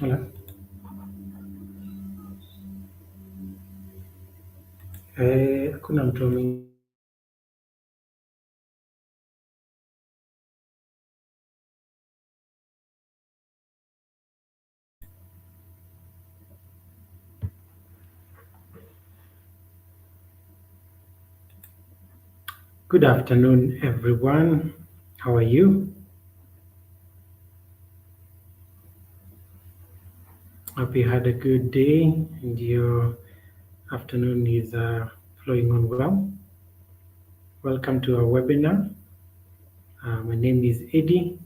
Hello. Hakuna mtu mwingine. Good afternoon, everyone. How are you? Hope you had a good day and your afternoon is flowing on well. Welcome to our webinar. My name is Eddie,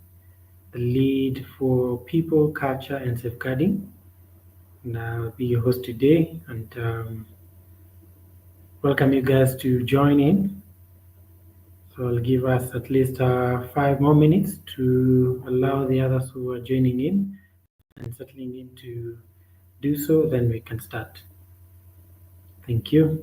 the lead for people, culture, and safeguarding. And I'll be your host today and welcome you guys to join in. So I'll give us at least 5 more minutes to allow the others who are joining in and settling in to do so, then we can start. Thank you.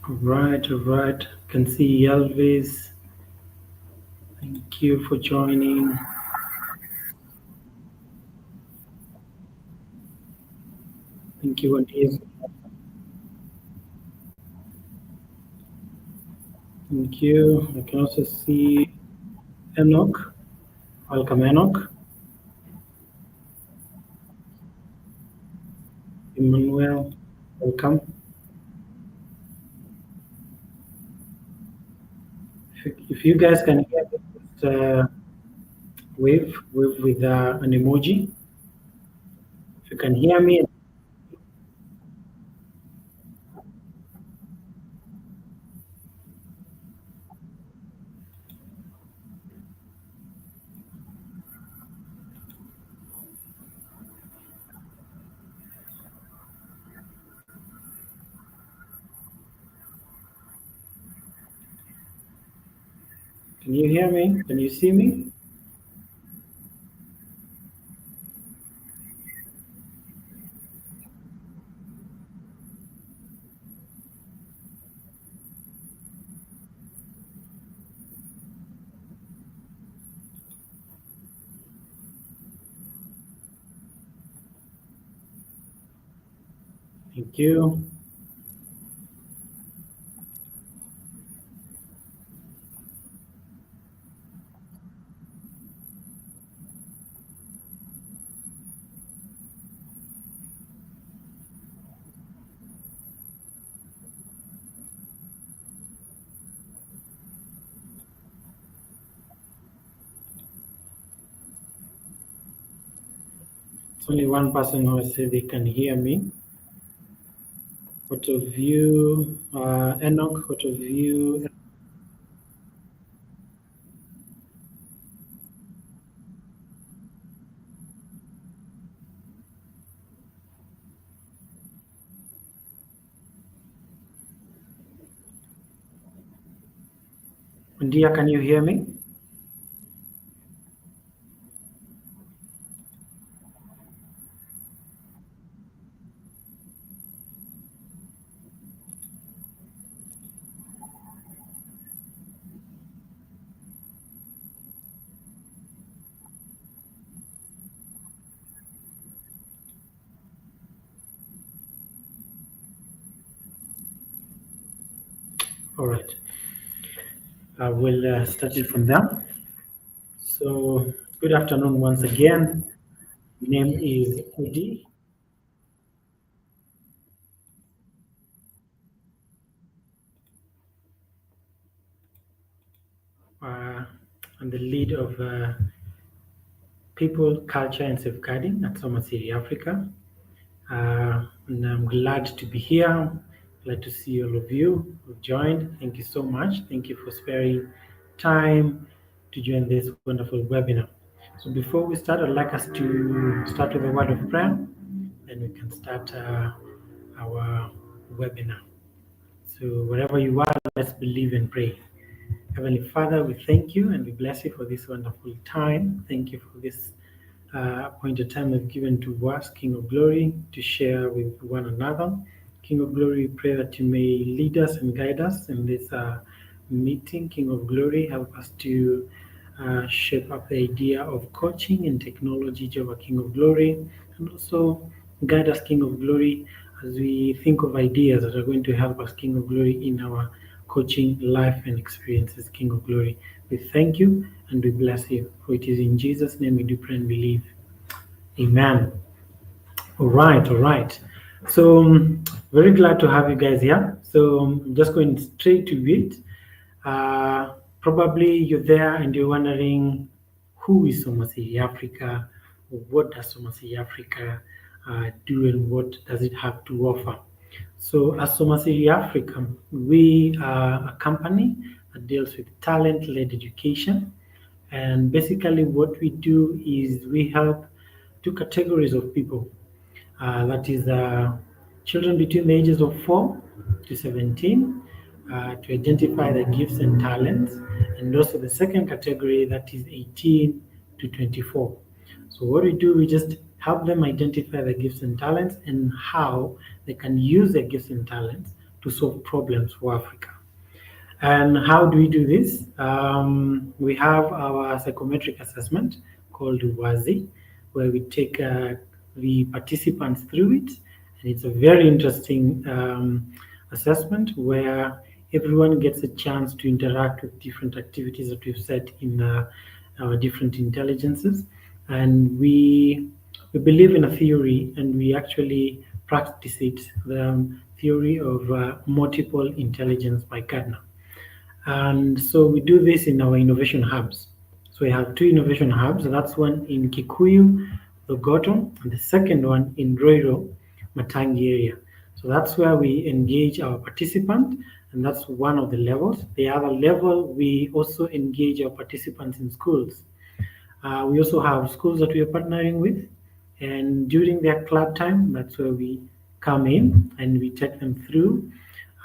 All right. Can see Elvis. Thank you for joining. Thank you, Andy. Thank you. I can also see Enoch. Welcome, Enoch. Emmanuel, welcome. If you guys can hear me, just wave with an emoji. If you can hear me, can you hear me? Can you see me? Thank you. It's only one person who said they can hear me. What of you, Enoch? What of you? India, can you hear me? All right. I will start it from there. So, good afternoon once again. My name is Eddie. Uh, I'm the lead of People, Culture, and Safeguarding at Soma Siri Afrika. And I'm glad to be here. Glad to see all of you who've joined. Thank you so much. Thank you for sparing time to join this wonderful webinar. So before we start, I'd like us to start with a word of prayer, then we can start our webinar. So wherever you are, let's believe and pray. Heavenly Father, we thank you and we bless you for this wonderful time. Thank you for this appointed time you've given to us, King of Glory, to share with one another. King of Glory, we pray that you may lead us and guide us in this meeting. King of Glory, help us to shape up the idea of coaching and technology, Jehovah King of Glory, and also guide us, King of Glory, as we think of ideas that are going to help us, King of Glory, in our coaching life and experiences, King of Glory. We thank you and we bless you, for it is in Jesus' name we do pray and believe. Amen. All right. So, very glad to have you guys here. So, I'm just going straight to it. Probably you're there and you're wondering, who is Soma Siri Afrika? What does Soma Siri Afrika do, and what does it have to offer? So, as Soma Siri Afrika, we are a company that deals with talent-led education. And basically, what we do is we help two categories of people. That is children between the ages of 4 to 17 to identify their gifts and talents, and also the second category that is 18 to 24. So what we do, we just help them identify their gifts and talents and how they can use their gifts and talents to solve problems for Africa. And how do we do this? We have our psychometric assessment called WASI, where we take the participants through it. And it's a very interesting assessment where everyone gets a chance to interact with different activities that we've set in our different intelligences. And we believe in a theory, and we actually practice it, the theory of multiple intelligence by Gardner. And so we do this in our innovation hubs. So we have two innovation hubs. That's one in Kikuyu, Logoto, and the second one in Roiro, Matangi area. So that's where we engage our participant, and that's one of the levels. The other level, we also engage our participants in schools. We also have schools that we are partnering with, and during their club time, that's where we come in and we take them through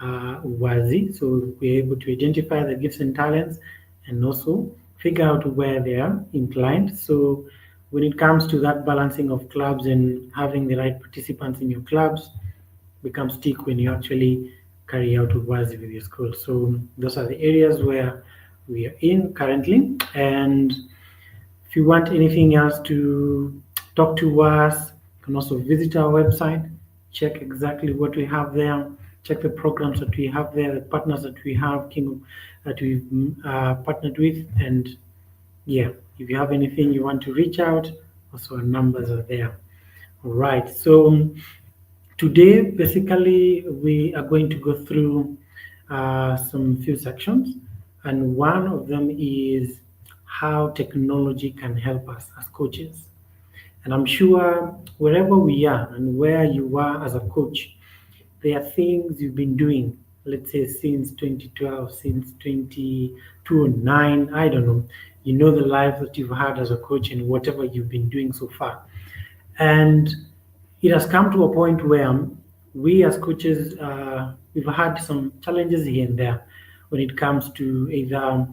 WASI. So we're able to identify the gifts and talents and also figure out where they are inclined. So when it comes to that balancing of clubs and having the right participants in your clubs becomes stick when you actually carry out WASI with your school. So those are the areas where we are in currently. And if you want anything else to talk to us, you can also visit our website, check exactly what we have there, check the programs that we have there, the partners that we have, that we've partnered with, and yeah, if you have anything you want to reach out, also our numbers are there. All right, so today basically we are going to go through some few sections, and one of them is how technology can help us as coaches. And I'm sure wherever we are and where you are as a coach, there are things you've been doing, let's say since 2012, since 2009, I don't know. You know the life that you've had as a coach and whatever you've been doing so far. And it has come to a point where we as coaches, we've had some challenges here and there when it comes to either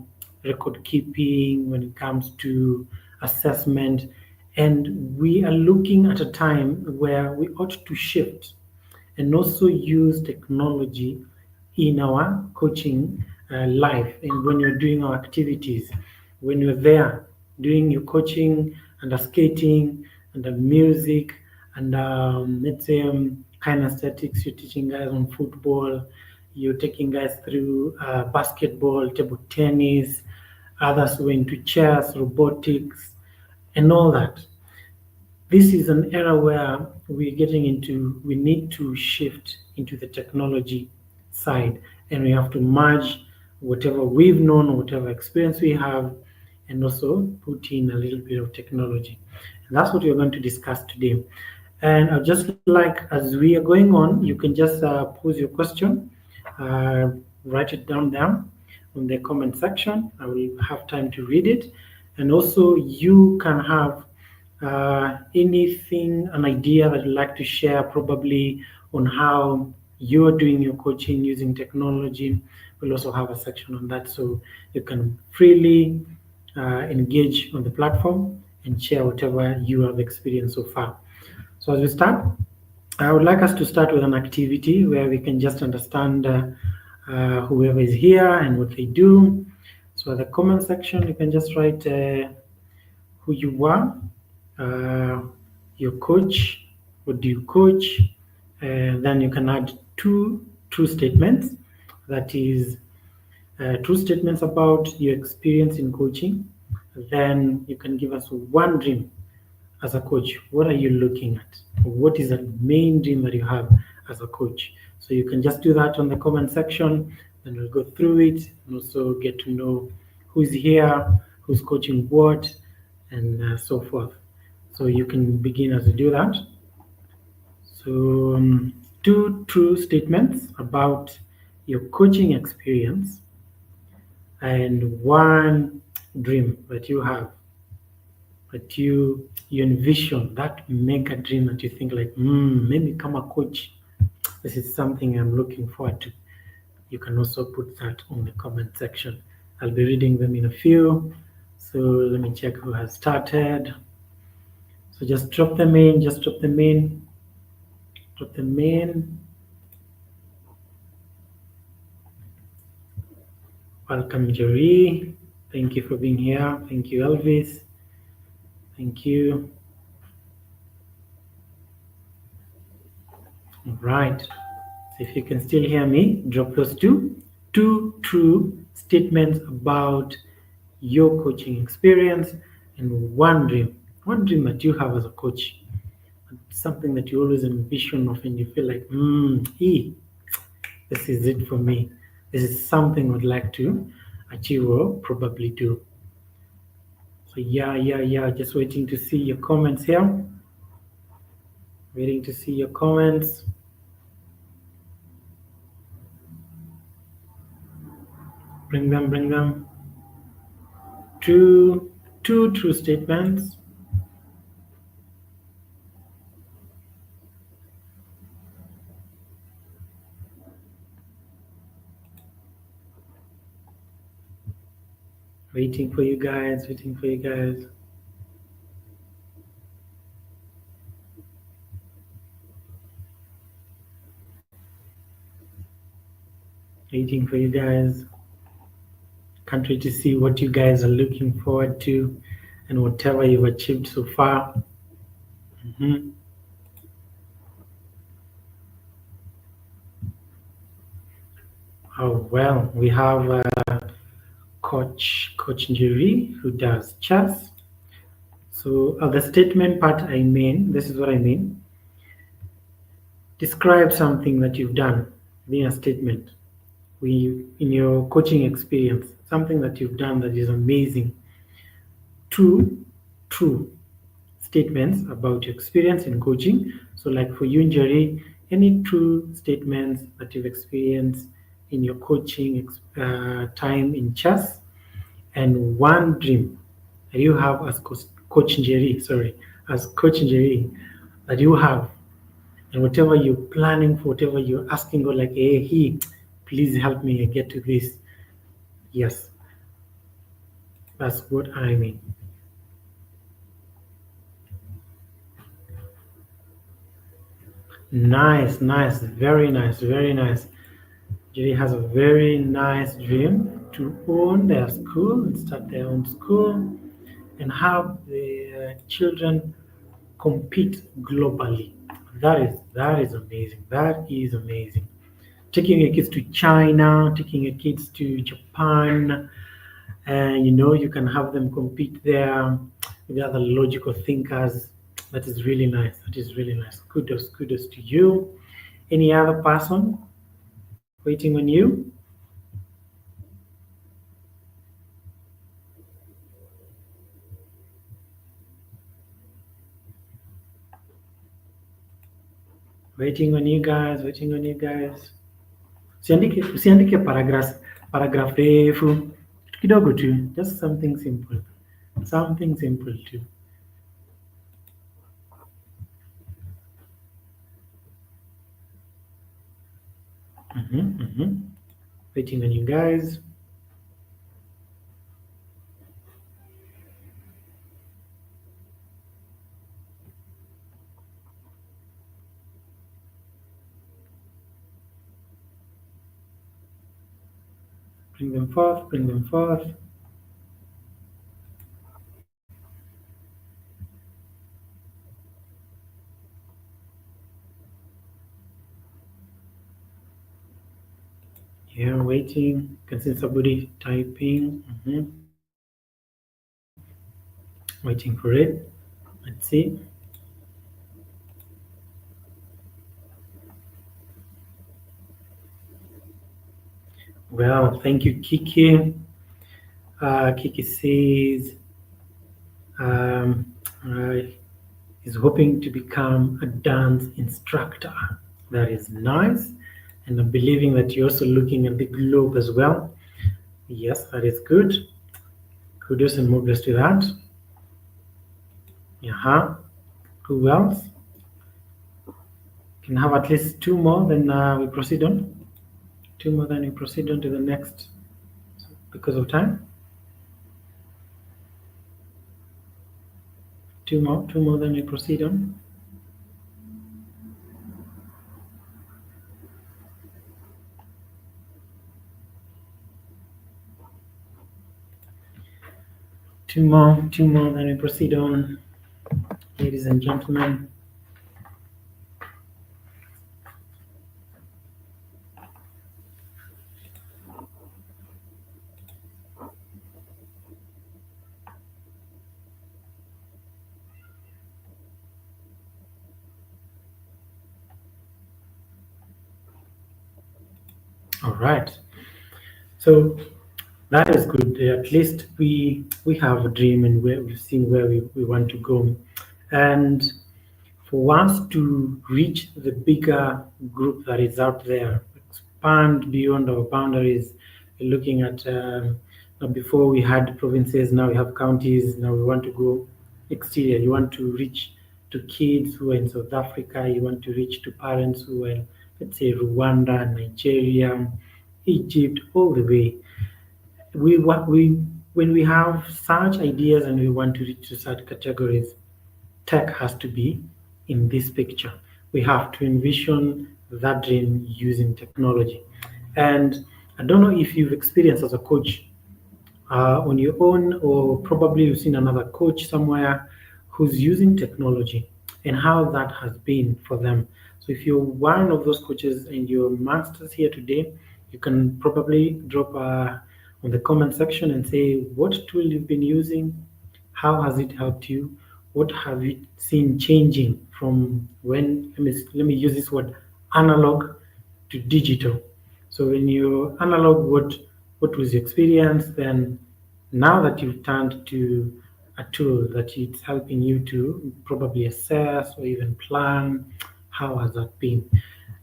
record keeping, when it comes to assessment. And we are looking at a time where we ought to shift and also use technology in our coaching life and when you're doing our activities, when you're there doing your coaching under skating, under music, and let's say kinesthetics, you're teaching guys on football, you're taking guys through basketball, table tennis, others went to chess, robotics, and all that. This is an era where we need to shift into the technology side, and we have to merge whatever we've known, whatever experience we have, and also put in a little bit of technology. And that's what we're going to discuss today. And I'd just like, as we are going on, you can just pose your question, write it down there in the comment section. I will have time to read it. And also you can have anything, an idea that you'd like to share, probably on how you're doing your coaching using technology. We'll also have a section on that, so you can freely engage on the platform and share whatever you have experienced so far. So as we start, I would like us to start with an activity where we can just understand whoever is here and what they do. So at the comment section, you can just write who you are, your coach, what do you coach, and then you can add two true statements. That is true statements about your experience in coaching. Then you can give us one dream as a coach. What are you looking at? What is the main dream that you have as a coach? So you can just do that on the comment section, and we'll go through it and also get to know who's here, who's coaching what, and so forth. So you can begin as you do that. So two true statements about your coaching experience and one dream that you have, that you envision, that mega dream that you think like, maybe become a coach. this is something I'm looking forward to. You can also put that on the comment section. I'll be reading them in a few. So let me check who has started. So just drop them in, just drop them in, drop them in. Welcome, Jerry. Thank you for being here. Thank you, Elvis. Thank you. All right. So if you can still hear me, drop those two true statements about your coaching experience and one dream that you have as a coach, something that you always envision of and you feel like, this is it for me. This is something I'd like to achieve or probably do. So yeah. Just waiting to see your comments here. Waiting to see your comments. Bring them. Two true statements. Waiting for you guys. Waiting for you guys. Waiting for you guys. Can't wait to see what you guys are looking forward to and whatever you've achieved so far. Oh well, we have Coach Njeri who does chess. So the statement part I mean, this is what I mean. Describe something that you've done in a statement. In your coaching experience, something that you've done that is amazing. Two true statements about your experience in coaching. So like for you, Njeri, any true statements that you've experienced in your coaching time in chess, and one dream that you have as Coach Njeri, as Coach Njeri, that you have, and whatever you're planning for, whatever you're asking God, like, hey, please help me get to this. Yes, that's what I mean. Nice, very nice, very nice. Jerry has a very nice dream to own their school and start their own school and have the children compete globally. That is amazing. That is amazing. Taking your kids to China, taking your kids to Japan, and you can have them compete there with the other logical thinkers. That is really nice. That is really nice. Kudos to you. Any other person waiting on you? Waiting on you guys, waiting on you guys. Usiandike paragraph refu, kitu kidogo tu, just something simple. Something simple too. Waiting on you guys. Bring them forth, bring them forth. Yeah, waiting. Can see somebody typing. Waiting for it. Let's see. Well, thank you, Kiki. Kiki says is hoping to become a dance instructor. That is nice. And I'm believing that you're also looking at the globe as well. Yes, that is good. Kudos and more to that. Who else? Can have at least two more, then we proceed on. Two more, then we proceed on to the next because of time. Two more, then we proceed on. Two more, then we proceed on, ladies and gentlemen. All right. So that is good. At least we have a dream and we've seen where we want to go. And for us to reach the bigger group that is out there, expand beyond our boundaries, we're looking at now before we had provinces, now we have counties, now we want to go exterior. You want to reach to kids who are in South Africa, you want to reach to parents who are, let's say, Rwanda, Nigeria, Egypt, all the way. We when we have such ideas and we want to reach to such categories, tech has to be in this picture. We have to envision that dream using technology. And I don't know if you've experienced as a coach on your own, or probably you've seen another coach somewhere who's using technology and how that has been for them. So if you're one of those coaches and you're masters here today, you can probably drop on the comment section and say what tool you've been using, how has it helped you, what have you seen changing from when, let me use this word, analog to digital. So when you analog, what was your experience? Then now that you've turned to a tool that it's helping you to probably assess or even plan, how has that been?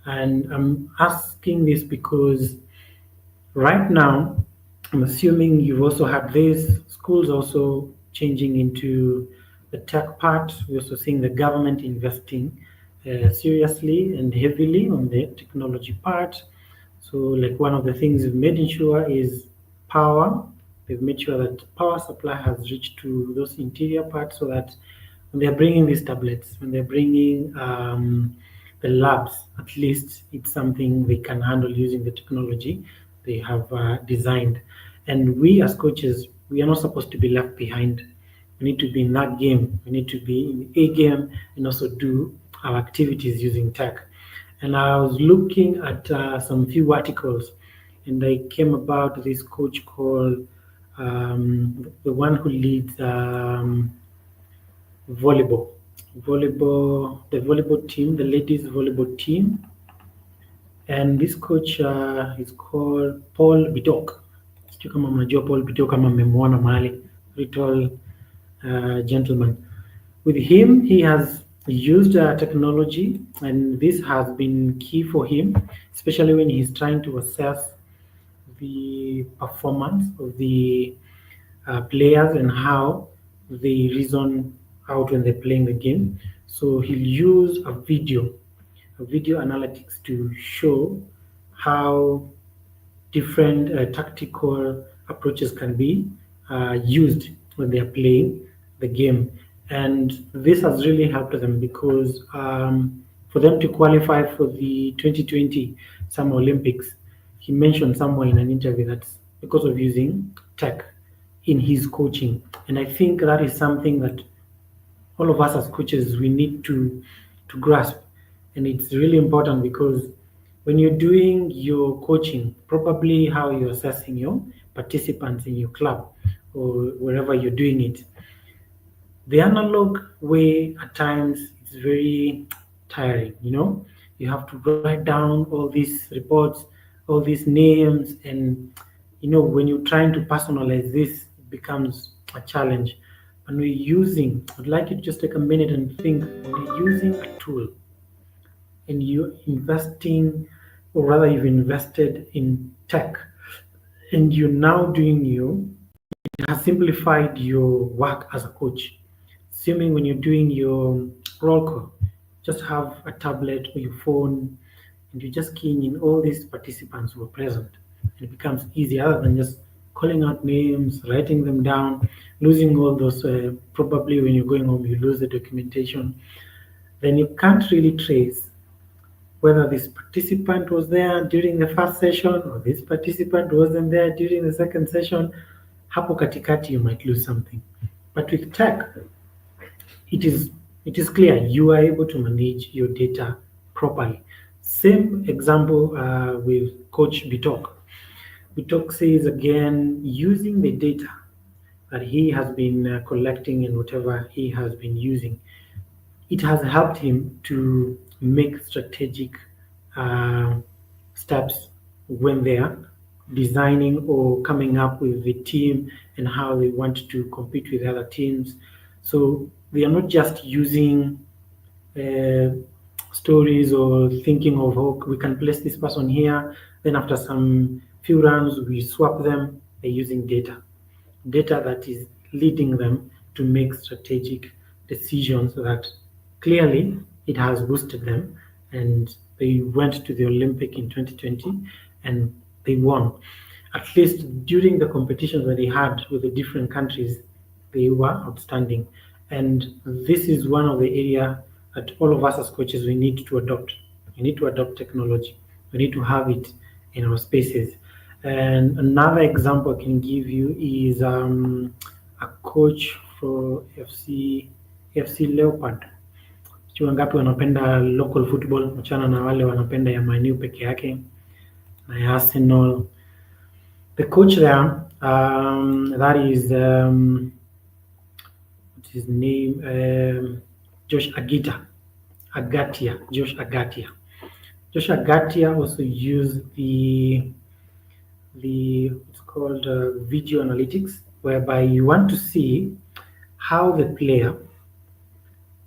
And I'm asking this because right now, I'm assuming you've also had this, schools also changing into the tech part. We're also seeing the government investing seriously and heavily on the technology part. So, like one of the things we've made sure is power. They've made sure that power supply has reached to those interior parts so that when they're bringing these tablets, when they're bringing the labs, at least it's something they can handle using the technology they have designed. And we as coaches, we are not supposed to be left behind. We need to be in that game. We need to be in a game and also do our activities using tech. And I was looking at some few articles, and I came about this coach called the one who leads volleyball, the volleyball team, the ladies volleyball team, and this coach is called Paul Bitok. Sijui kama mnajua Paul Bitok, kama mmemwona mahali, very tall gentleman. With him, he has used technology, and this has been key for him, especially when he's trying to assess the performance of the players and how they reason out when they're playing the game. So he'll use a video analytics to show how different tactical approaches can be used when they are playing the game. And this has really helped them because for them to qualify for the 2020 Summer Olympics, he mentioned somewhere in an interview that because of using tech in his coaching. And I think that is something that all of us as coaches we need to grasp, and it's really important because when you're doing your coaching, probably how you're assessing your participants in your club or wherever you're doing it, the analog way at times is very tiring. You have to write down all these reports, all these names, and when you're trying to personalize this, it becomes a challenge. And I'd like you to just take a minute and think, when you're using a tool and you're investing, or rather you've invested in tech, and you're now doing it has simplified your work as a coach. Assuming when you're doing your roll call, just have a tablet or your phone and you're just keying in all these participants who are present. And it becomes easier rather than just calling out names, writing them down, losing all those. Probably when you're going home, you lose the documentation. Then you can't really trace whether this participant was there during the first session or this participant wasn't there during the second session. Hapo katikati you might lose something. But with tech, it is it is clear you are able to manage your data properly. Same example with Coach Bitok. Bitok says again, using the data that he has been collecting and whatever he has been using, it has helped him to make strategic uh, steps when they are designing or coming up with the team and how they want to compete with other teams. So they are not just using uh, stories or thinking of, oh, we can place this person here, then after some few rounds we swap them. They're using data that is leading them to make strategic decisions that clearly it has boosted them, and they went to the Olympic in 2020 and they won. At least during the competitions that they had with the different countries, they were outstanding. And this is one of the area that all of us as coaches we need to adopt. We need to adopt technology. We need to have it in our spaces. And another example I can give you is a coach for FC Leopard. Sijui wangapi wanapenda local football, mchana na wale wanapenda ya Man U peke yake na ya Arsenal. The coach there, that is what's his name? Josh Josh Agatia. Josh Agatia also used the it's called video analytics, whereby you want to see how the player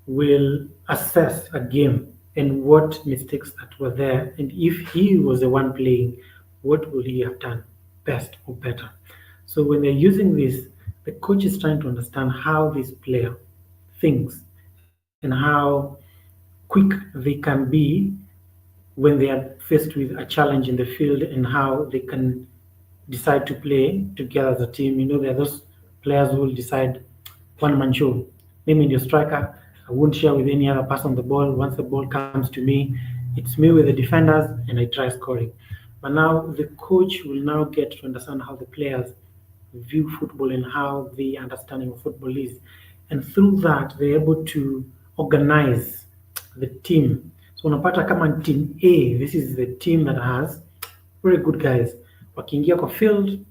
will assess a game and what mistakes that were there, and if he was the one playing, what would he have done best or better. So when they're using this, the coach is trying to understand how this player thinks and how quick they can be when they are faced with a challenge in the field, and how they can decide to play together as a team. There are those players who will decide one man show. Maybe in your striker, I won't share with any other person the ball. Once the ball comes to me, it's me with the defenders, and I try scoring. But now the coach will now get to understand how the players view football and how the understanding of football is. And through that, they're able to organize the team. So unapata kama ni team A, this is the team that has very good guys. Wakiingia kwa field,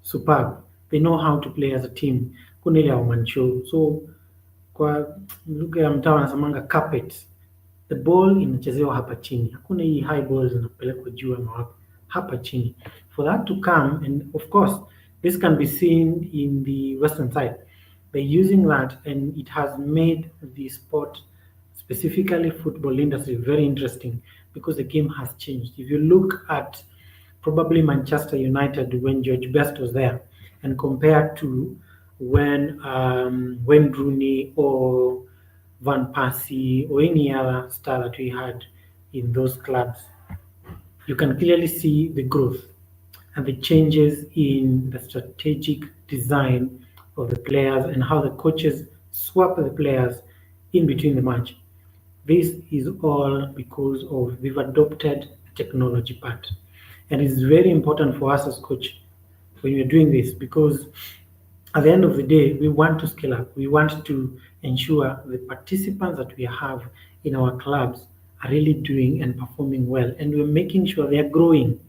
superb. They know how to play as a team. Kuna ile ya one show. So kwa lugha ya mtaa wanasemanga carpet. The ball inachezewa hapa chini. Hakuna hii high balls zinapelekwa juu ama wapi. Hapa chini. For that to come, and of course, this can be seen in the western side. They're using that, and it has made the sport, specifically football industry, very interesting because the game has changed. If you look at probably Manchester United when George Best was there, and compare to when Wayne Rooney or Van Persie or any other star that we had in those clubs, you can clearly see the growth and the changes in the strategic design of the players and how the coaches swap the players in between the match. This is all because of we've adopted the technology part. And it's very important for us as coach when you're doing this, because at the end of the day, we want to scale up. We want to ensure the participants that we have in our clubs are really doing and performing well, and we're making sure they are growing.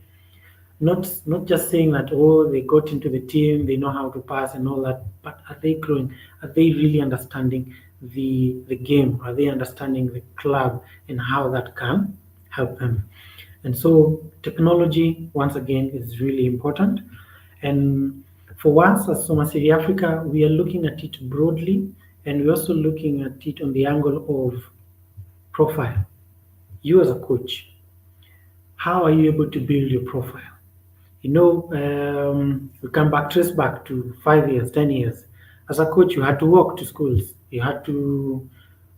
Not just saying that, oh, they got into the team, they know how to pass and all that, but are they growing? Are they really understanding the game? Are they understanding the club and how that can help them? And so technology, once again, is really important. And for us as Soma Siri Africa, we are looking at it broadly, and we're also looking at it on the angle of profile. You as a coach, how are you able to build your profile? We come back, trace back to 5 years, 10 years. As a coach, you had to walk to schools. You had to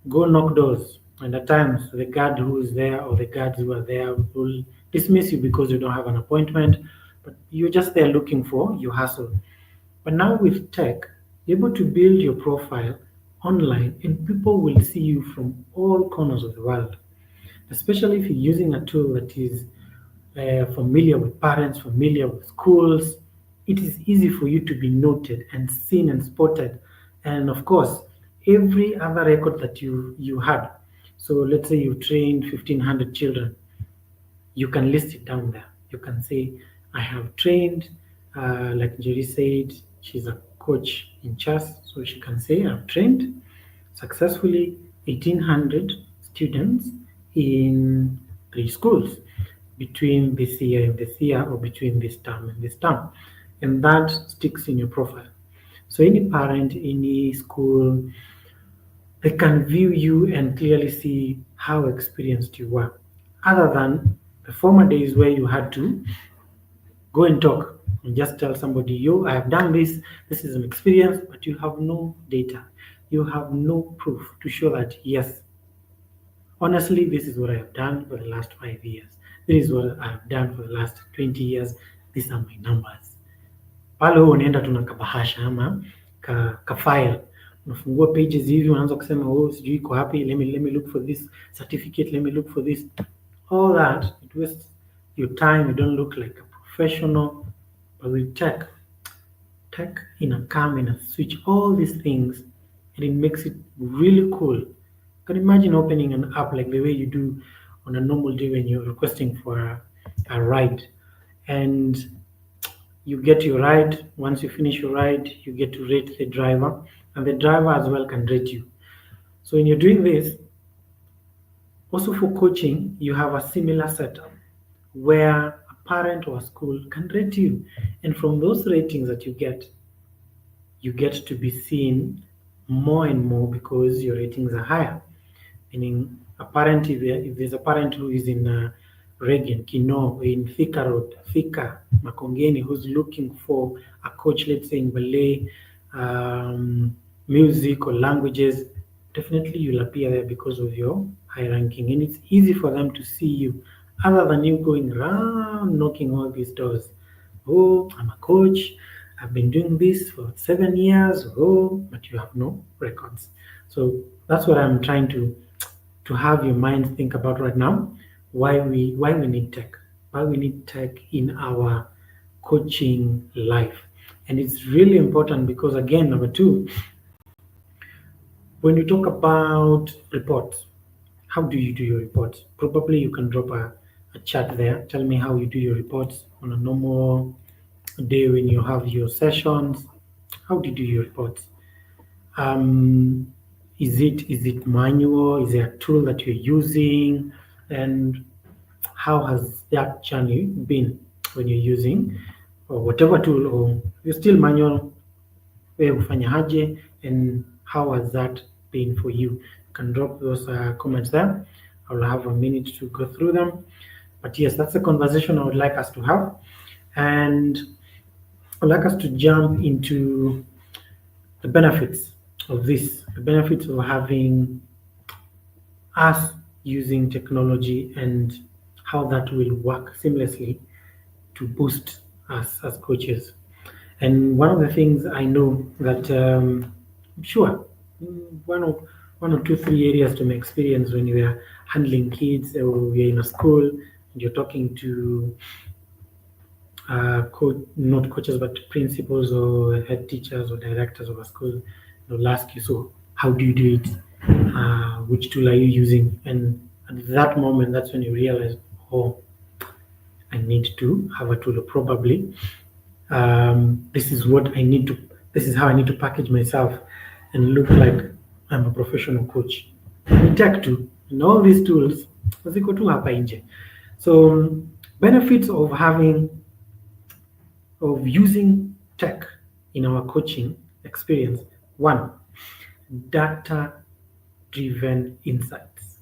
go knock doors. And at times, the guard who is there or the guards who are there will dismiss you because you don't have an appointment, but you're just there looking for your hustle. But now with tech, you're able to build your profile online and people will see you from all corners of the world, especially if you're using a tool that is familiar with parents, familiar with schools. It is easy for you to be noted and seen and spotted. And of course, every other record that you had. So let's say you trained 1,500 children, you can list it down there. You can say, I have trained, like Jerry said, she's a coach in chess, so she can say, I've trained successfully 1,800 students in three schools between this year and this year, or between this term and this term. And that sticks in your profile. So any parent, any school, they can view you and clearly see how experienced you were. Other than the former days where you had to go and talk and just tell somebody, yo, I have done this is an experience, but you have no data. You have no proof to show that, yes, honestly, this is what I have done for the last 5 years. This is what I have done for the last 20 years. These are my numbers. Pale wewe unaenda tu na kabahasha ama ka file, unafungua pages hivi, unaanza kusema oh, sijui iko wapi, let me look for this certificate, let me look for this. All that, it wastes your time. You don't look like a professional. But with tech in a come and a switch all these things, and it makes it really cool. You can imagine opening an app like the way you do on a normal day when you're requesting for a ride, and you get your ride. Once you finish your ride, you get to rate the driver, and the driver as well can rate you. So when you're doing this, also for coaching, you have a similar setup where a parent or a school can rate you, and from those ratings that you get to be seen more and more because your ratings are higher. Meaning, a parent, if there's a parent who is in Reagan, Kino, in Thika Road, Thika, Makongeni, who's looking for a coach, let's say in ballet, music, or languages, definitely you'll appear there because of your high ranking. And it's easy for them to see you, other than you going around knocking all these doors. Oh, I'm a coach. I've been doing this for 7 years. Oh, but you have no records. So that's what I'm trying to have your mind think about right now. Why we need tech. Why we need tech in our coaching life. And it's really important because, again, number two, when you talk about reports, how do you do your reports? Probably you can drop a chat there. Tell me how you do your reports on a normal day when you have your sessions. How do you do your reports? Um, is it manual? Is there a tool that you're using? And how has that journey been when you're using or whatever tool, or you're still manual, wewe hufanya aje, and how has that been for you? You can drop those comments there. I'll have a minute to go through them. But yes, that's a conversation I would like us to have. And I'd like us to jump into the benefits of this, the benefits of having us using technology and how that will work seamlessly to boost us as coaches. And one of the things I know that I'm sure one or two, three areas to my experience when you are handling kids or you're in a school and you're talking to not coaches but principals or head teachers or directors of a school, they'll ask you, so how do you do it? Which tool are you using? And at that moment, that's when you realize, oh, I need to have a tool. Probably this is what I need to. This is how I need to package myself and look like I'm a professional coach. And tech too, and all these tools, ziko tu hapa nje. So benefits of using tech in our coaching experience. One, data driven insights.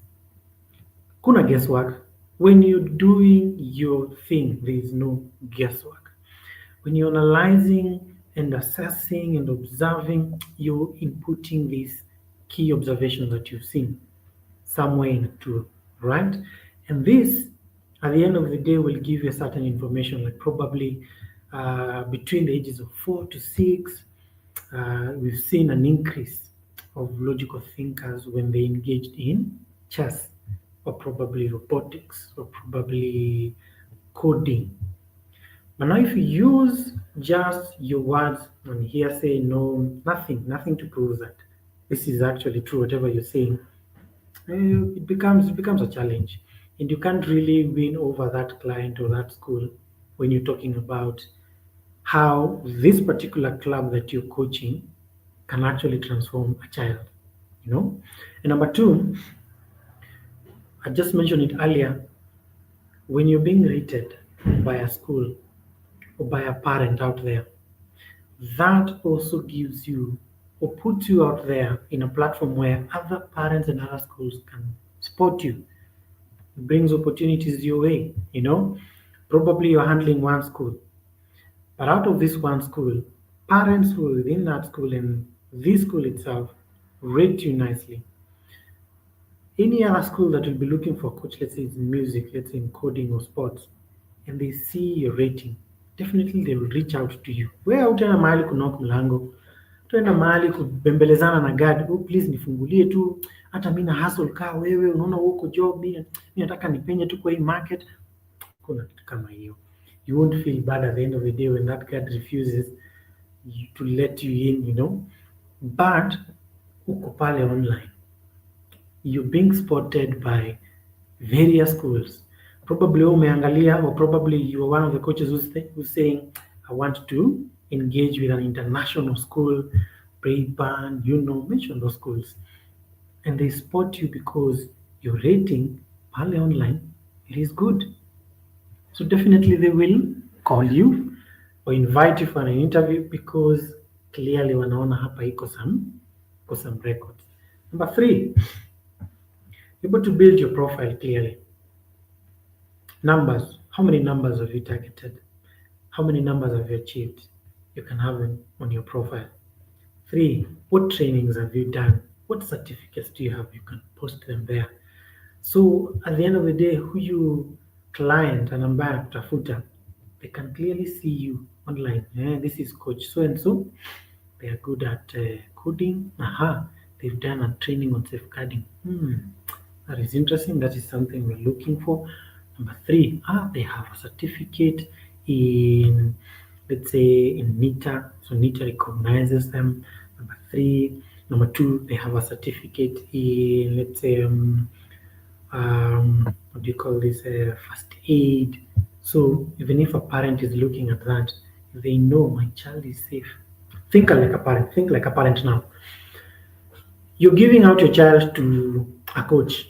Kuna guesswork. When you're doing your thing, there is no guesswork. When you're analyzing and assessing and observing, you're inputting these key observations that you've seen. somewhere in a tool, right? And this, at the end of the day, will give you a certain information, like probably between the ages of 4 to 6, we've seen an increase of logical thinkers when they engaged in chess, or probably robotics, or probably coding. But now, if you use just your words and hearsay, nothing to prove that this is actually true, whatever you're saying, it becomes a challenge, and you can't really win over that client or that school when you're talking about how this particular club that you're coaching can actually transform a child. You know, and number two, I just mentioned it earlier. When you're being rated by a school or by a parent out there, that also gives you or puts you out there in a platform where other parents and other schools can support you. It brings opportunities your way, you know. Probably you're handling one school, but out of this one school, parents who are within that school and this school itself rate you nicely. Any other school that will be looking for a coach, let's say it's in music, let's say in coding or sports, and they see your rating, definitely they will reach out to you. Wewe hutaenda mahali kunok mlango, utaenda mahali kubembelezana na guard, oh please nifungulie tu, hata mimi na hustle kaa wewe, unaona uko job, mimi nataka nipenye tu kwa hii market. Kuna kitu kama hiyo. You won't feel bad at the end of the day when that guard refuses to let you in, you know. But uko pale online, you're being spotted by various schools. Probably umeangalia, or probably you are one of the coaches who's saying, I want to engage with an international school, Brayburn, mention those schools. And they spot you because your rating pale online, it is good. So definitely they will call you or invite you for an interview because clearly wanaona hapa iko some records. Number three, able to build your profile clearly. Numbers. How many numbers have you targeted? How many numbers have you achieved? You can have them on your profile. Three, what trainings have you done? What certificates do you have? You can post them there. So at the end of the day, huyu client and ambaye anakutafuta, they can clearly see you online. This is coach so and so. They are good at coding. Aha, they've done a training on safeguarding. That is interesting. That is something we're looking for. Number three, they have a certificate in, let's say, in NITA. So NITA recognizes them. Number three. Number two, they have a certificate in, let's say, what do you call this, first aid. So even if a parent is looking at that, they know my child is safe. Think like a parent. Think like a parent now. You're giving out your child to a coach.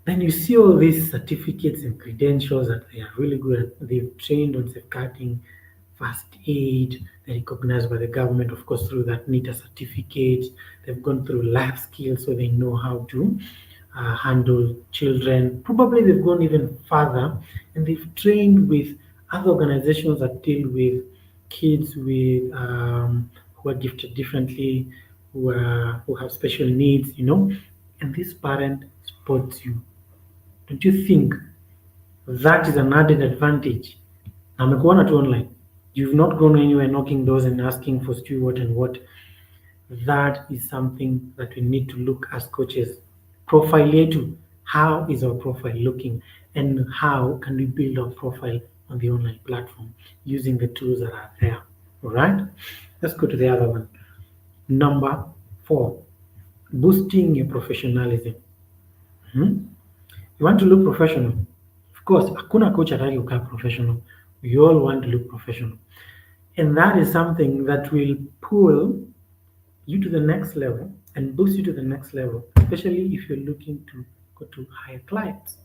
Then you see all these certificates and credentials that they are really good at. They've trained on safeguarding, first aid, they're recognized by the government, of course, through that NITA certificate. They've gone through life skills, so they know how to handle children. Probably they've gone even further and they've trained with other organizations that deal with kids with who are gifted differently, who have special needs, and this parent supports you. Don't you think that is an added advantage? Amekuona tu online. You've not gone anywhere knocking doors and asking for steward and what. That is something that we need to look as coaches. Profile yetu, how is our profile looking and how can we build our profile on the online platform using the tools that are there. All right, let's go to the other one. Number 4, boosting your professionalism. You want to look professional. Of course, hakuna coach ataki kukaa professional. We all want to look professional. And that is something that will pull you to the next level and boost you to the next level, especially if you're looking to go to higher clients.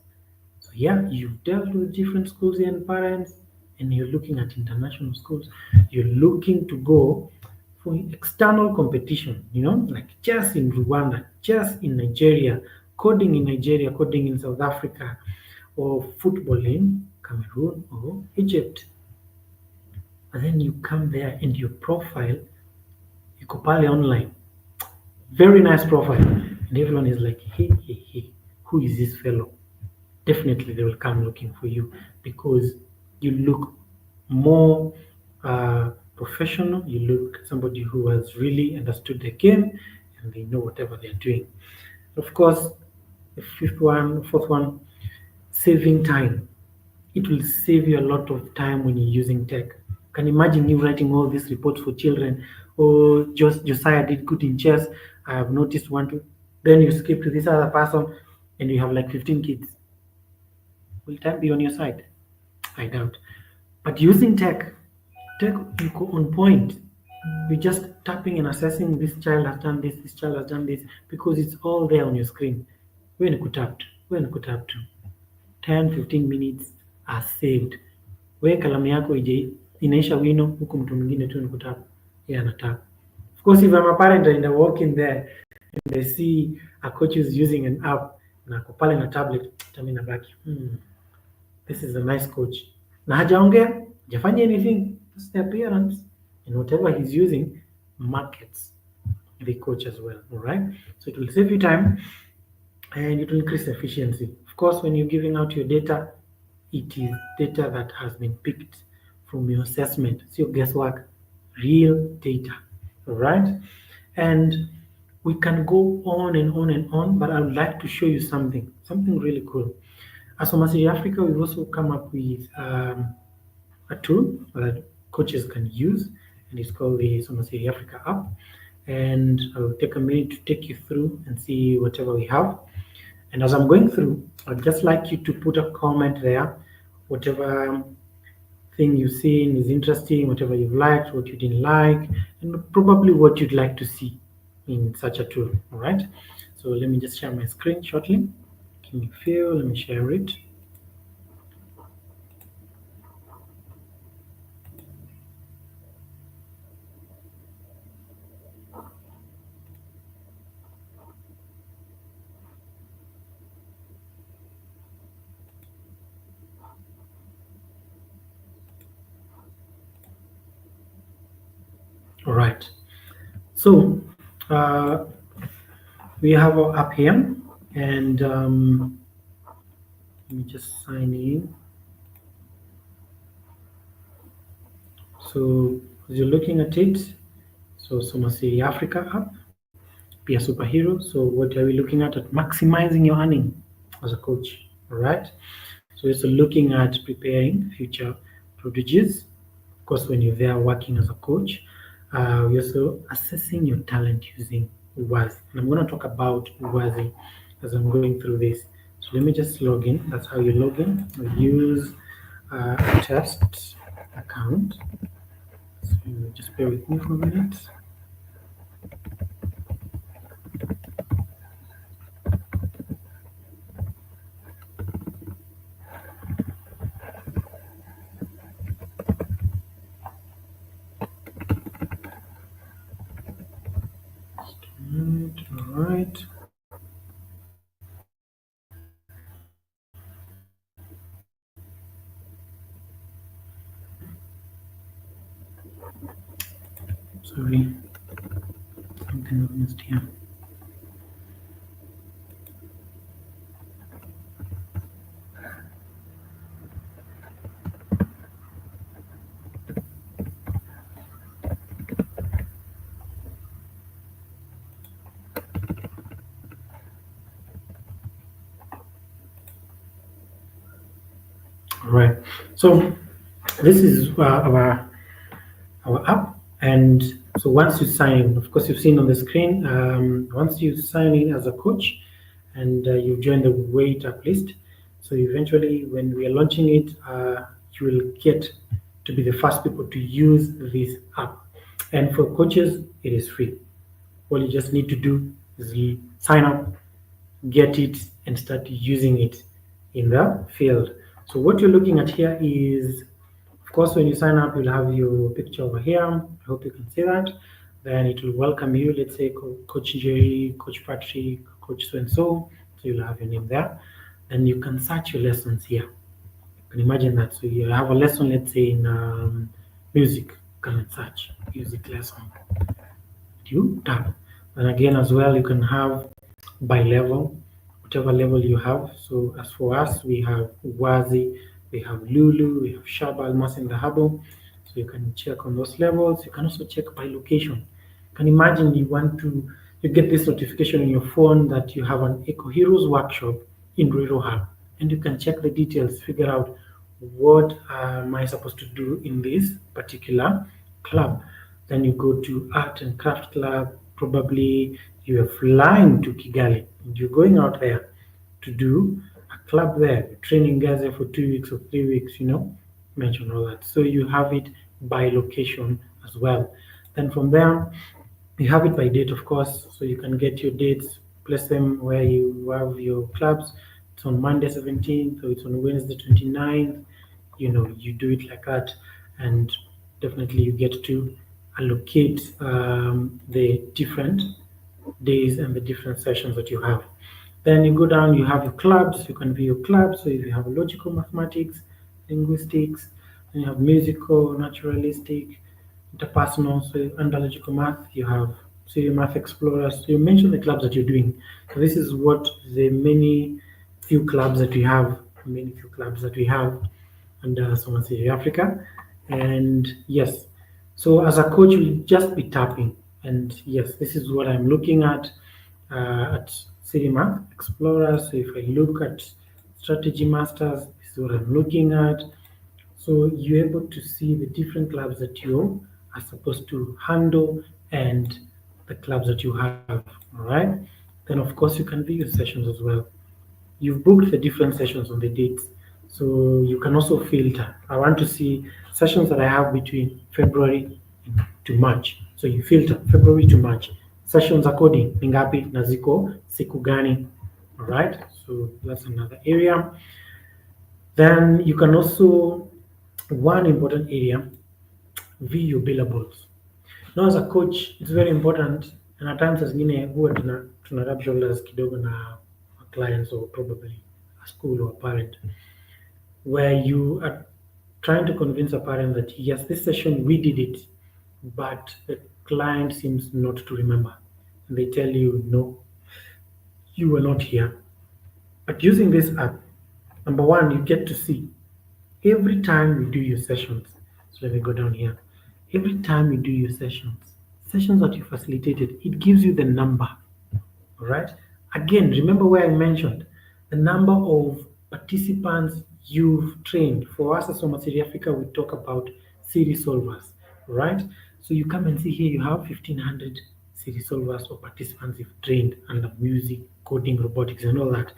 So yeah, you've dealt with different schools and parents, and you're looking at international schools. You're looking to go for external competition, like chess in Rwanda, chess in Nigeria, coding in Nigeria, coding in South Africa, or football in Cameroon or Egypt. And then you come there and your profile, you go pale online. Very nice profile. And everyone is like, hey, hey, hey. who is this fellow? Definitely they will come looking for you because you look more professional. You look somebody who has really understood the game and they know whatever they're doing. Of course, the fourth one, saving time. It will save you a lot of time when you're using tech. Can imagine you writing all these reports for children. Oh, just Josiah did good in chess. I have noticed one, two. Then you skip to this other person, and you have like 15 kids. Will time be on your side? I doubt. But using tech you go on point. You're just tapping and assessing this child has done this child has done this because it's all there on your screen. When you could tap to, when you could tap to. 10, 15 minutes are saved. We kalamu yako inaisha wino huku mtu mwingine tu ni kutap. Yeye anatap. Of course, if I'm a parent and I walk in there and I see a coach who's using an app na ako pale na tablet, tami nabaki. This is a nice coach. Na hajaongea, hajafanya anything. Just the appearance and whatever he's using markets the coach as well. All right. So it will save you time and it will increase efficiency. Of course, when you're giving out your data, it is data that has been picked from your assessment. It's your guesswork, real data. All right. And we can go on and on and on, but I would like to show you something really cool. As Soma Siri Afrika, we've also come up with a tool that coaches can use, and it's called the Soma Siri Afrika app. And I'll take a minute to take you through and see whatever we have. And as I'm going through, I'd just like you to put a comment there, whatever thing you've seen is interesting, whatever you've liked, what you didn't like, and probably what you'd like to see in such a tool. All right. So let me just share my screen shortly. Give me a few, let me share it. All right. So we have our app here, and let me just sign in. So as you're looking at it, so Soma Siri Afrika app, be a superhero. So what are we looking at? Maximizing your earning as a coach. All right. So it's looking at preparing future prodigies. Of course, when you're there working as a coach, we're also assessing your talent using Uwazi. And I'm going to talk about Uwazi as I'm going through this. So let me just log in. That's how you log in. We use a test account. So just bear with me for a minute. All right. Sorry, something I've missed here. All right. So this is our app, and so once you sign in, of course, you've seen on the screen. Once you sign in as a coach, and you join the wait up list, so eventually, when we are launching it, you will get to be the first people to use this app. And for coaches, it is free. All you just need to do is sign up, get it, and start using it in the field. So what you're looking at here is, of course, when you sign up, you'll have your picture over here. I hope you can see that. Then it will welcome you. Let's say Coach Jerry, Coach Patrick, Coach so-and-so. So you'll have your name there. Then you can search your lessons here. You can imagine that. So you have a lesson, let's say in music. You can search music lesson. You tap. And again, as well, you can have by level, whatever level you have. So as for us, we have Wazi, we have Lulu, we have Shaba, Almas, and the Habo. So you can check on those levels. You can also check by location. You can imagine you get this notification on your phone that you have an Eco Heroes workshop in Rural Hub, and you can check the details, figure out what am I supposed to do in this particular club. Then you go to art and craft club. Probably you are flying to Kigali and you're going out there to do a club there, training guys there for 2 weeks or 3 weeks, mention all that. So you have it by location as well. Then from there, you have it by date, of course, so you can get your dates, place them where you have your clubs. It's on Monday 17th, or it's on Wednesday 29th. You do it like that, and definitely you get to allocate the different days and the different sessions that you have. Then you go down, you have your clubs, you can view your clubs. So if you have logical mathematics, linguistics, then you have musical, naturalistic, interpersonal, so under logical math, you have Siri Math Explorers. So you mentioned the clubs that you're doing. So this is what the many few clubs that we have under Soma Siri Africa. And yes, so as a coach, we'll just be tapping. And yes, this is what I'm looking at Siri Math Explorers. So if I look at Strategy Masters, this is what I'm looking at. So you're able to see the different clubs that you are supposed to handle and the clubs that you have. All right. Then of course you can view your sessions as well. You've booked the different sessions on the dates. So you can also filter. I want to see sessions that I have between February to March. So you filter February to March. Sessions according ni ngapi na ziko siku gani. All right. So that's another area. Then you can also, one important area, view your billables. Now as a coach, it's very important, and at times as zingine huwa tuna rub shoulders kidogo na clients or probably a school or a parent, where you are trying to convince a parent that yes, this session we did it, but the client seems not to remember. And they tell you, no, you were not here. But using this app, number one, you get to see every time you do your sessions. So let me go down here. Every time you do your sessions that you facilitated, it gives you the number. All right. Again, remember where I mentioned the number of participants you've trained. For us at Soma Siri Africa, we talk about Siri solvers, right? So you come and see here, you have 1,500 Siri solvers or participants you've trained under music, coding, robotics, and all that.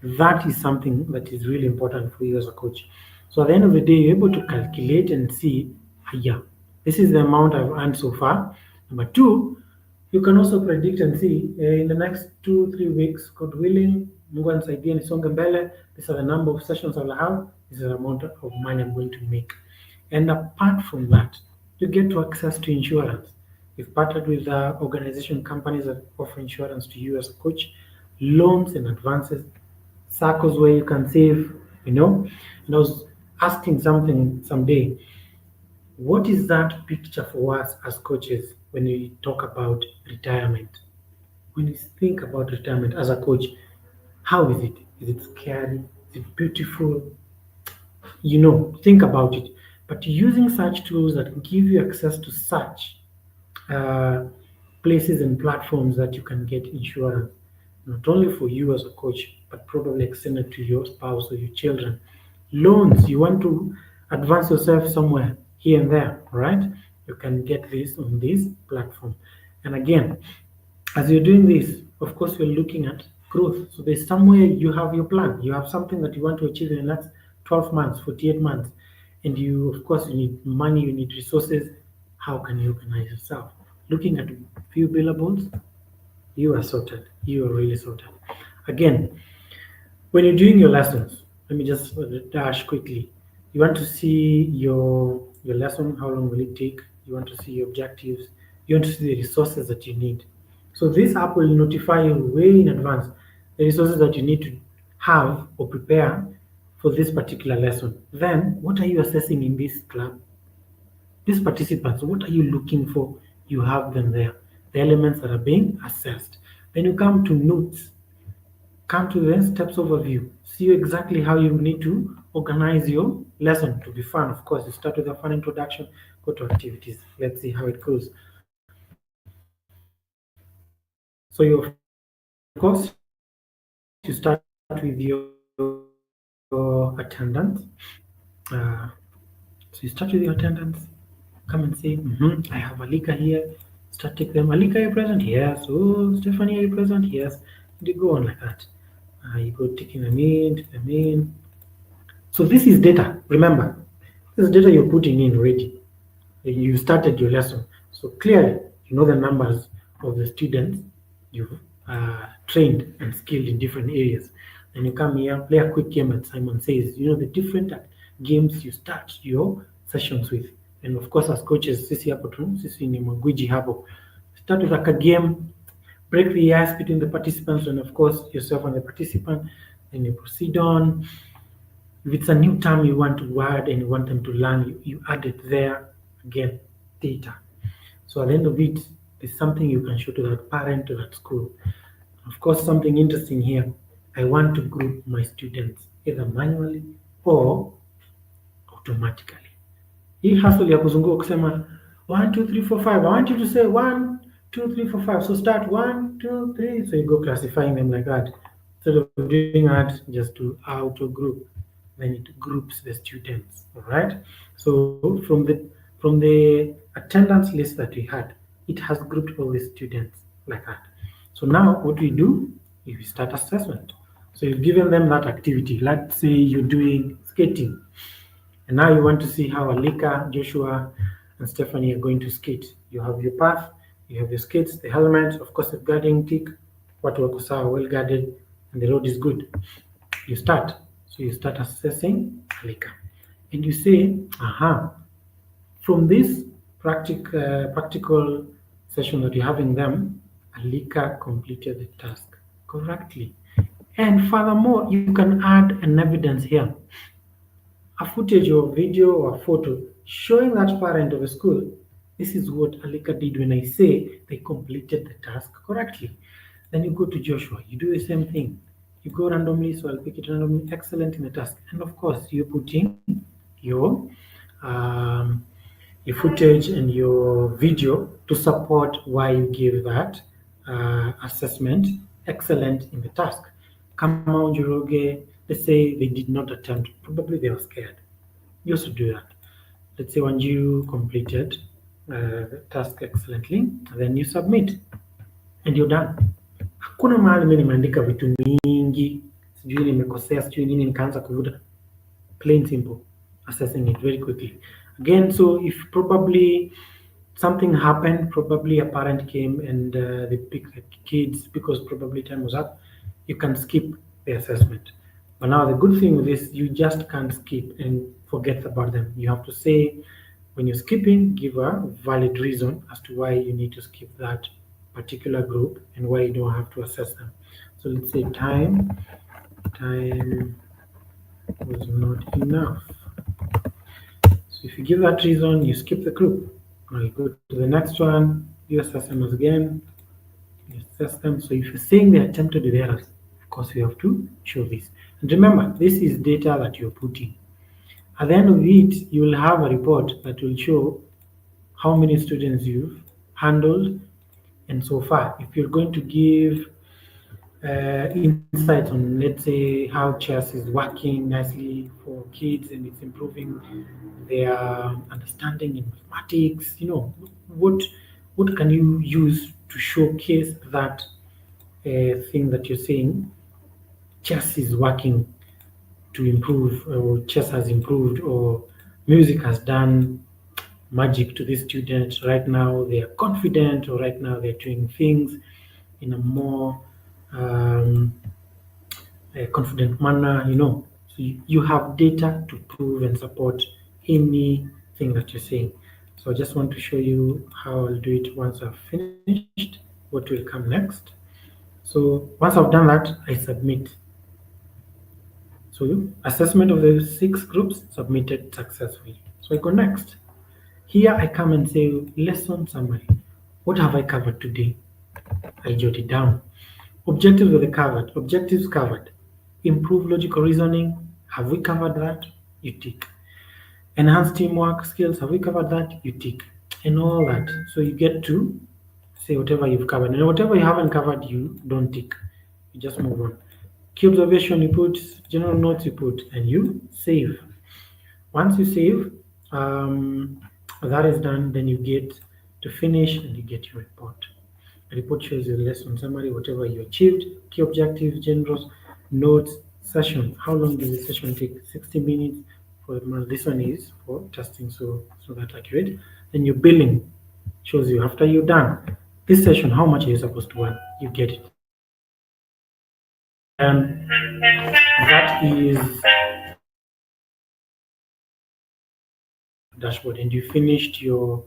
That is something that is really important for you as a coach. So at the end of the day, you're able to calculate and see, yeah, this is the amount I've earned so far. Number two, you can also predict and see in the next 2-3 weeks, God willing, Mungu anisaidie nisonge mbele, these are the number of sessions I'll have, this is the amount of money I'm going to make. And apart from that, you get to access to insurance. We've partnered with organization companies that offer insurance to you as a coach, loans and advances, circles where you can save, And I was asking something someday, what is that picture for us as coaches when we talk about retirement? When you think about retirement as a coach, how is it? Is it scary? Is it beautiful? Think about it. But using such tools that give you access to such uh, places and platforms that you can get insurance, not only for you as a coach, but probably extended to your spouse or your children. Loans, you want to advance yourself somewhere here and there, right? You can get this on this platform. And again, as you're doing this, of course, you're looking at growth. So there's somewhere you have your plan. You have something that you want to achieve in the next 12 months, 48 months. And of course, you need money, you need resources. How can you organize yourself? Looking at few billables, you are sorted. You are really sorted. Again, when you're doing your lessons, let me just dash quickly. You want to see your lesson, how long will it take? You want to see your objectives. You want to see the resources that you need. So this app will notify you way in advance the resources that you need to have or prepare for this particular lesson. Then, what are you assessing in this club? These participants, what are you looking for? You have them there. The elements that are being assessed. Then you come to notes. come to the steps overview. See exactly how you need to organize your lesson to be fun. Of course, you start with a fun introduction, go to activities. Let's see how it goes. So you, of course, you start with your attendance. So you start with your attendance. Come and say, I have Alika here. Start take them. Alika, are you present? Yes. Oh, Stephanie, are you present? Yes. And you go on like that. You go taking them in. So this is data. Remember, this is data you're putting in already. You started your lesson. So clearly, you know the numbers of the students you've trained and skilled in different areas. And you come here, play a quick game, and Simon says, you know the different games you start your sessions with. And of course, as coaches, sisi hapo tu, sisi ni magwiji hapo. Start with like a game, break the ice between the participants, and of course, yourself and the participant. Then you proceed on. If it's a new term you want to add and you want them to learn, you add it there. Again, data. So at the end of it, there's something you can show to that parent, to that school. Of course, something interesting here. I want to group my students either manually or automatically. Hii hustle ya kuzunguka kusema 1 2 3 4 5. I want you to say 1 2 3 4 5. So start 1 2 3. So you go classifying them like that. Instead of doing that, just to auto group, then it groups the students. All right. So from the attendance list that we had, it has grouped all the students like that. So now what we do is we start assessment. So you've given them that activity. Let's say you're doing skating. And now you want to see how Alika, Joshua, and Stephanie are going to skate. You have your path, you have your skates, the helmet, of course, the guarding tick, watu wako sawa, well guarded, and the road is good. You start. So you start assessing Alika. And you say, from this practical session that you're having them, Alika completed the task correctly. And furthermore, you can add an evidence here, a footage or video or photo showing that parent of a school. This is what Alika did when I say they completed the task correctly. Then you go to Joshua, you do the same thing. You go randomly, so I'll pick it randomly, excellent in the task. And of course, you're putting um, your footage and your video to support why you gave that assessment excellent in the task. Kamau Njoroge, let's say they did not attempt, probably they were scared. You also do that. Let's say when you completed the task excellently, then you submit and you're done. Hakuna mahali mimi nimeandika vitu mingi, sijui nimekosea, sijui nini nikaanza kuvuta. Plain simple, assessing it very quickly. Again, so if probably something happened, probably a parent came and they picked the kids because probably time was up, you can skip the assessment. But now the good thing with this, you just can't skip and forget about them. You have to say, when you're skipping, give a valid reason as to why you need to skip that particular group and why you don't have to assess them. So let's say time was not enough. So if you give that reason, you skip the group. Now you go to the next one, you assess them again, you assess them. So if you're saying they attempted with errors, of course you have to show this. And remember, this is data that you're putting. At the end of it, you will have a report that will show how many students you've handled and so far. If you're going to give insights on, let's say, how chess is working nicely for kids and it's improving their understanding in mathematics, what can you use to showcase that thing that you're saying chess is working to improve, or chess has improved, or music has done magic to this student. Right now they are confident, or right now they're doing things in a more a confident manner. So you have data to prove and support anything that you're saying. So I just want to show you how I'll do it once I've finished, what will come next. So once I've done that, I submit. So assessment of the 6 groups submitted successfully. So I go next. Here I come and say lesson summary. What have I covered today? I jot it down. Objectives were covered. Objectives covered. Improve logical reasoning. Have we covered that? You tick. Enhance teamwork skills. Have we covered that? You tick. And all that. So you get to say whatever you've covered. And whatever you haven't covered, you don't tick. You just move on. Key observation you put, general notes you put, and you save. Once you save, that is done, then you get to finish and you get your report. The report shows your lesson summary, whatever you achieved, key objectives, generals, notes, session. How long does the session take? 60 minutes for the month. This one is for testing, so that's accurate. Then your billing shows you after you're done this session, how much are you supposed to earn? You get it. And that is dashboard, and you finished your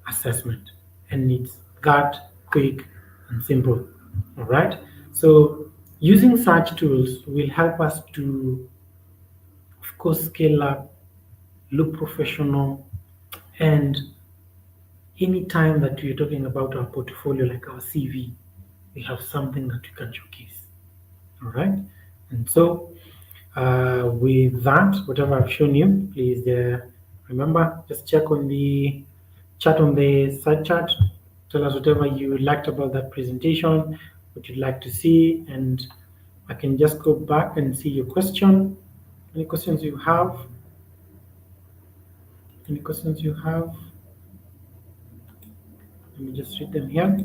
assessment, and it's that quick and simple. All right, so using such tools will help us to, of course, scale up, look professional, and anytime that we're talking about our portfolio, like our CV, we have something that we can showcase. All right, and so with that, whatever I've shown you, please remember, just check on the chat on the side chat. Tell us whatever you liked about that presentation, what you'd like to see, and I can just go back and see your question. Any questions you have? Any questions you have? Let me just read them here.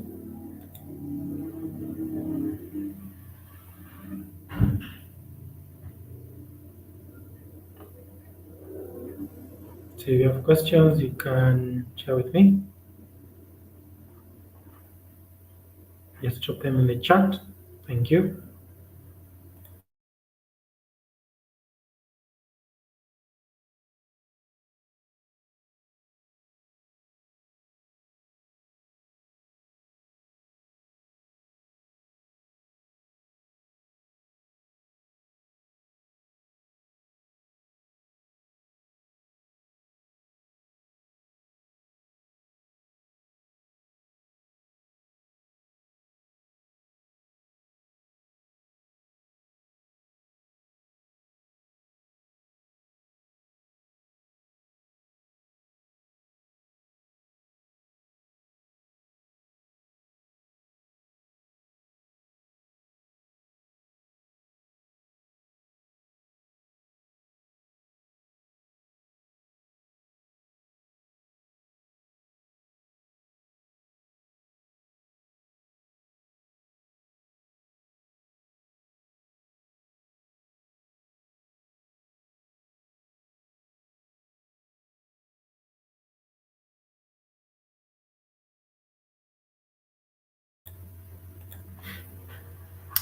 So if you have questions, you can share with me. Just drop them in the chat. Thank you.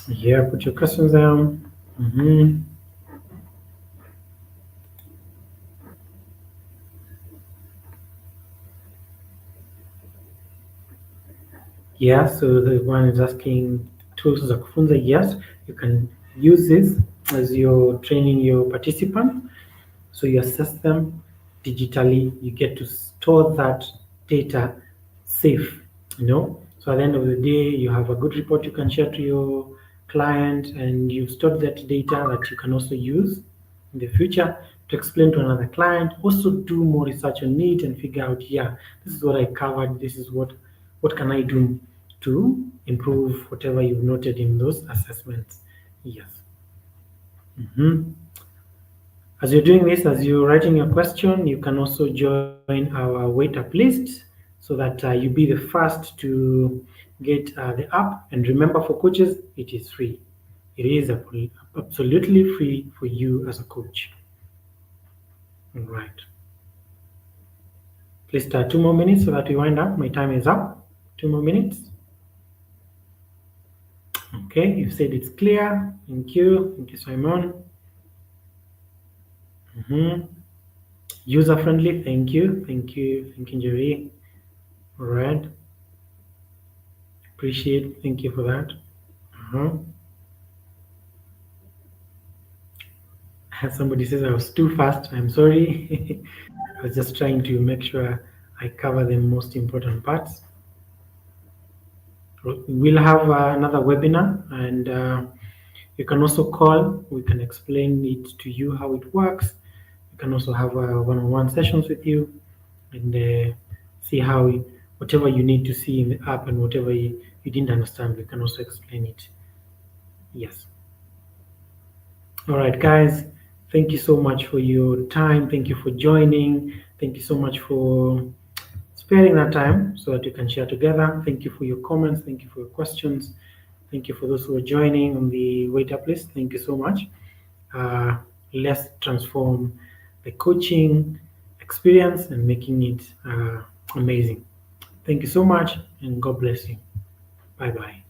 Yeah, put your questions down. Yeah, so the one is asking tools za kufunza. Yes, you can use this as you're training your participant. So you assess them digitally. You get to store that data safe, So at the end of the day, you have a good report you can share to your client, and you've stored that data that you can also use in the future to explain to another client. Also do more research on it and figure out, yeah, this is what I covered. This is what can I do to improve whatever you've noted in those assessments. Yes. As you're doing this, as you're writing your question, you can also join our wait up list so that you be the first to get the app. And remember, for coaches, it is free. It is absolutely free for you as a coach. All right. Please start 2 more minutes so that we wind up. My time is up. 2 more minutes. Okay, you've said it's clear. Thank you. Thank you, Simon. User friendly. Thank you. Thank you. Thank you, Jerry. All right. Appreciate. Thank you for that. Somebody says I was too fast. I'm sorry. I was just trying to make sure I cover the most important parts. We'll have another webinar, and you can also call. We can explain it to you how it works. We can also have one-on-one sessions with you, and see how whatever you need to see in the app and whatever you didn't understand, we can also explain it. Yes. All right, guys. Thank you so much for your time. Thank you for joining. Thank you so much for sparing that time so that we can share together. Thank you for your comments. Thank you for your questions. Thank you for those who are joining on the wait up list. Thank you so much. Uh, let's transform the coaching experience and making it amazing. Thank you so much, and God bless you. Bye bye.